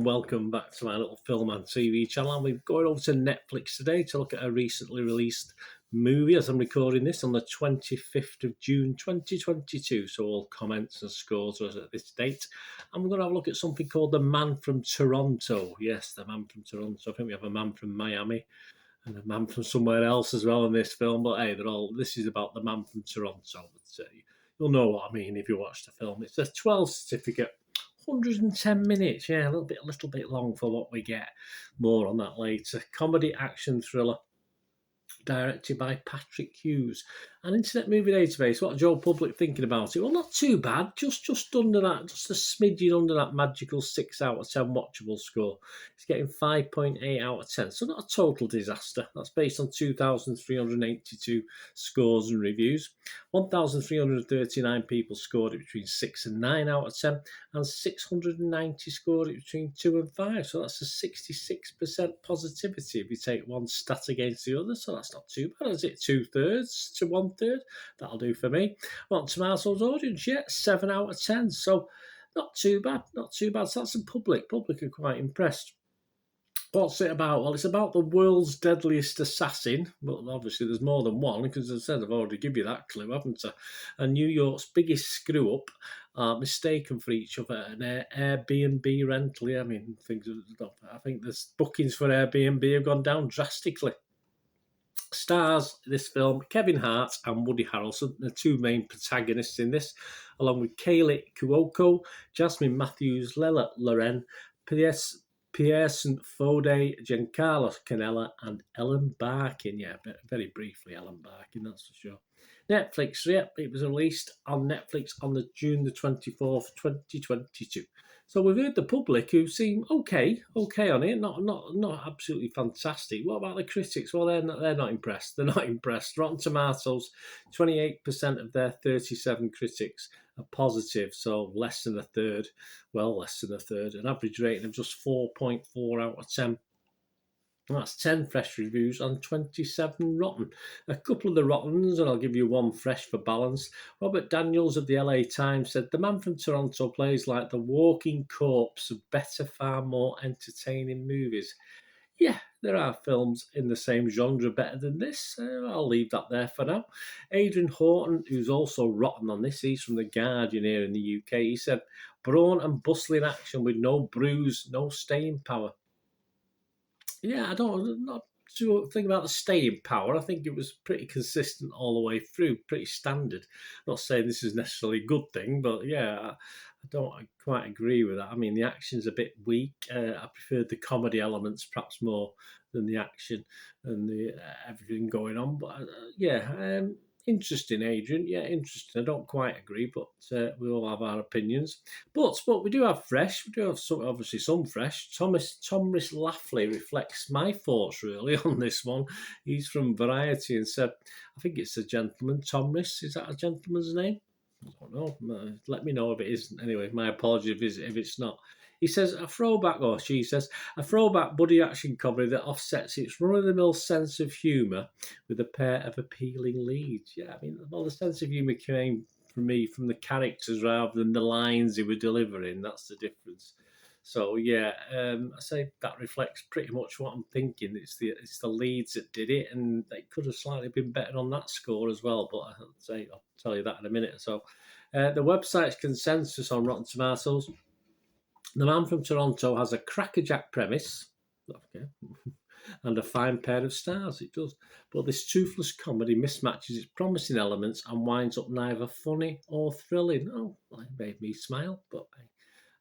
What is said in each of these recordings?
and welcome back to my little film and TV channel. And we're going over to Netflix today to look at a recently released movie as I'm recording this on the 25th of June 2022. So all comments and scores are at this date. And we're going to have a look at something called The Man from Toronto. Yes, The Man from Toronto. I think we have a man from Miami and a man from somewhere else as well in this film. But hey, this is about The Man from Toronto. But, you'll know what I mean if you watch the film. It's a 12 certificate. 110 minutes, yeah, a little bit long for what we get. More on that later. Comedy action thriller, directed by Patrick Hughes. An Internet Movie Database. What Joe Public thinking about it? Well, not too bad. Just under that, just a smidgen under that magical 6 out of 10 watchable score. It's getting 5.8 out of 10. So not a total disaster. That's based on 2,382 scores and reviews. 1,339 people scored it between 6 and 9 out of 10, and 690 scored it between 2 and 5. So that's a 66% positivity if you take one stat against the other. So that's not too bad, is it? 2/3 to 1/3. That'll do for me. Rotten Tomatoes audience, yeah, 7 out of 10. So not too bad, not too bad. So that's the public. Public are quite impressed. What's it about? Well, it's about the world's deadliest assassin, but obviously there's more than one, because as I said, I've already given you that clue, haven't I? And New York's biggest screw-up are mistaken for each other. An Airbnb rental, yeah, I mean, I think the bookings for Airbnb have gone down drastically. Stars this film Kevin Hart and Woody Harrelson, the two main protagonists in this, along with KEELEY Cuoco, Jasmine Matthews, Lela Loren, Pearson Fode, Giancarlo Canella, and Ellen Barkin. Yeah, very briefly, Ellen Barkin, that's for sure. Netflix, yeah, it was released on Netflix on June the 24th, 2022. So we've heard the public who seem okay on it, not absolutely fantastic. What about the critics? Well, they're not impressed. They're not impressed. Rotten Tomatoes, 28% of their 37 critics are positive, so less than a third. Well, less than a third. An average rating of just 4.4 out of 10. That's 10 fresh reviews and 27 rotten. A couple of the rottens, and I'll give you one fresh for balance. Robert Daniels of the LA Times said, "The Man from Toronto plays like the walking corpse of better, far more entertaining movies." Yeah, there are films in the same genre better than this. I'll leave that there for now. Adrian Horton, who's also rotten on this, he's from The Guardian here in the UK, he said, "Brawn and bustling action with no bruise, no staying power." Yeah, I'm not sure thing about the staying power. I think it was pretty consistent all the way through, pretty standard. Not saying this is necessarily a good thing, but yeah, I don't quite agree with that. I mean, the action's a bit weak. I preferred the comedy elements perhaps more than the action and the everything going on. But interesting, Adrian. Yeah, interesting. I don't quite agree, but we all have our opinions. But we do have fresh. We do have obviously some fresh. Thomas Laughley reflects my thoughts really on this one. He's from Variety and said, I think it's a gentleman. Thomas, is that a gentleman's name? I don't know. Let me know if it isn't. Anyway, my apologies if it's not. He says, she says, a throwback buddy action comedy that offsets its run-of-the-mill sense of humour with a pair of appealing leads. Yeah, I mean, well, the sense of humour came from the characters rather than the lines they were delivering. That's the difference. So, yeah, I say that reflects pretty much what I'm thinking. It's the leads that did it, and they could have slightly been better on that score as well, but I'll tell you that in a minute. So, the website's consensus on Rotten Tomatoes: The Man from Toronto has a crackerjack premise, okay, and a fine pair of stars. It does. But this toothless comedy mismatches its promising elements and winds up neither funny or thrilling. Oh, it made me smile, but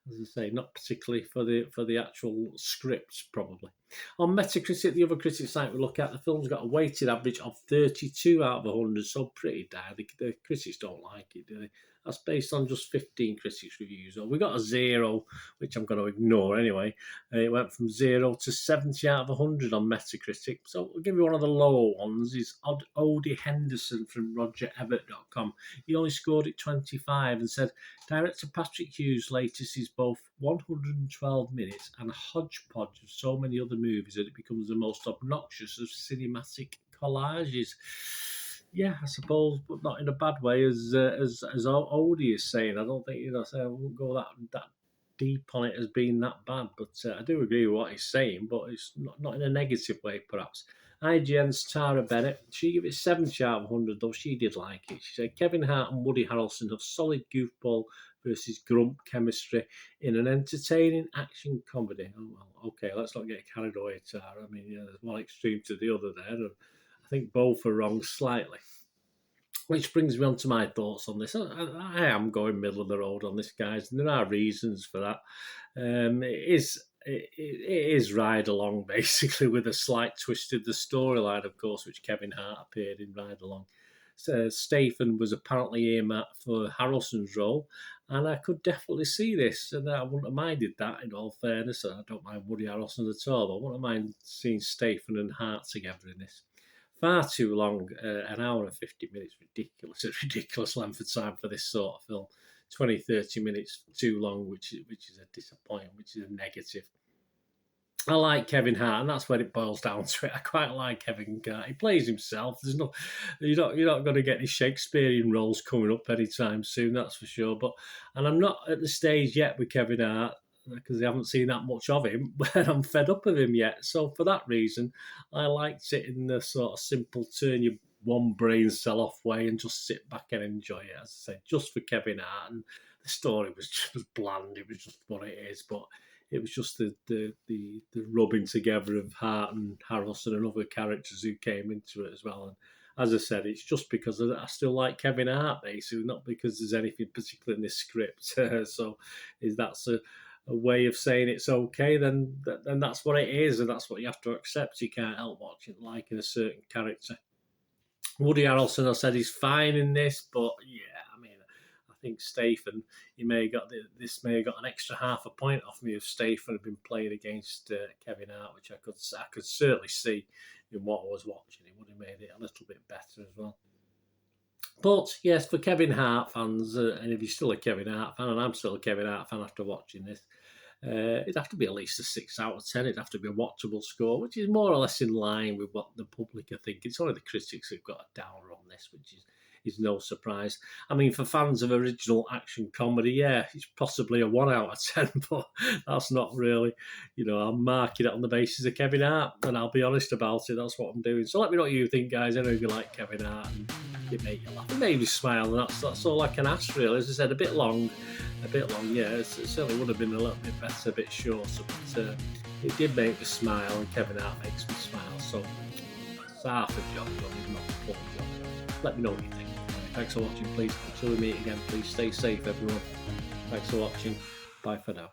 as I say, not particularly for the actual script, probably. On Metacritic, the other critic site we look at, the film's got a weighted average of 32 out of 100, so pretty dire. The critics don't like it, do they? That's based on just 15 critics' reviews. We got a 0, which I'm going to ignore anyway. It went from 0 to 70 out of 100 on Metacritic. So I'll give you one of the lower ones. It's Odie Henderson from RogerEbert.com. He only scored it 25 and said, director Patrick Hughes' latest is both 112 minutes and a hodgepodge of so many other movies that it becomes the most obnoxious of cinematic collages. Yeah, I suppose, but not in a bad way, as Odie is saying. I don't think I won't go that deep on it as being that bad, but I do agree with what he's saying, but it's not in a negative way, perhaps. IGN's Tara Bennett, she gave it 70 out of 100, though she did like it. She said, Kevin Hart and Woody Harrelson have solid goofball versus grump chemistry in an entertaining action comedy. Oh, well, okay, let's not get carried away, Tara. I mean, yeah, there's one extreme to the other there, and I think both are wrong slightly. Which brings me on to my thoughts on this. I am going middle of the road on this, guys, and there are reasons for that. It is ride along, basically, with a slight twist in the storyline, of course, which Kevin Hart appeared in Ride Along. So Statham was apparently earmarked for Harrelson's role, and I could definitely see this, and I wouldn't have minded that, in all fairness. I don't mind Woody Harrelson at all, but I wouldn't mind seeing Statham and Hart together in this. Far too long, an hour and 50 minutes, ridiculous. It's ridiculous length of time for this sort of film. 20, 30 minutes too long, which is a disappointment, which is a negative. I like Kevin Hart, and that's where it boils down to it. I quite like Kevin Hart. He plays himself. You're not going to get any Shakespearean roles coming up anytime soon, that's for sure. And I'm not at the stage yet with Kevin Hart, because I haven't seen that much of him, but I'm fed up of him yet. So for that reason, I liked it in the sort of simple turn your one brain cell off way and just sit back and enjoy it, as I said, just for Kevin Hart. And the story was just bland. It was just what it is, but it was just the rubbing together of Hart and Harrelson and other characters who came into it as well. And as I said, it's just because I still like Kevin Hart, basically, not because there's anything particular in this script. So that's a way of saying it's okay, then that's what it is, and that's what you have to accept. You can't help watching liking a certain character. Woody Harrelson, I said, he's fine in this, but yeah, I mean, I think Statham, may have got an extra half a point off me if Statham had been played against Kevin Hart, which I could certainly see in what I was watching. It would have made it a little bit better as well. But yes, for Kevin Hart fans, and if you're still a Kevin Hart fan, and I'm still a Kevin Hart fan after watching this, it'd have to be at least a 6 out of 10. It'd have to be a watchable score, which is more or less in line with what the public are thinking. It's only the critics who've got a downer on this, which is no surprise. I mean, for fans of original action comedy, yeah, it's possibly a 1 out of 10, but that's not really, I'm marking it on the basis of Kevin Hart, and I'll be honest about it. That's what I'm doing. So let me know what you think, guys. I know if you like Kevin Hart, and it made you laugh, it made me smile, and that's all I can ask, really. As I said, a bit long, yeah. It certainly would have been a little bit better, a bit shorter, but it did make me smile, and Kevin Hart makes me smile. So it's half a job done, if not a full job. Let me know what you think. Thanks for watching. Please, until we meet again, please stay safe, everyone. Thanks for watching. Bye for now.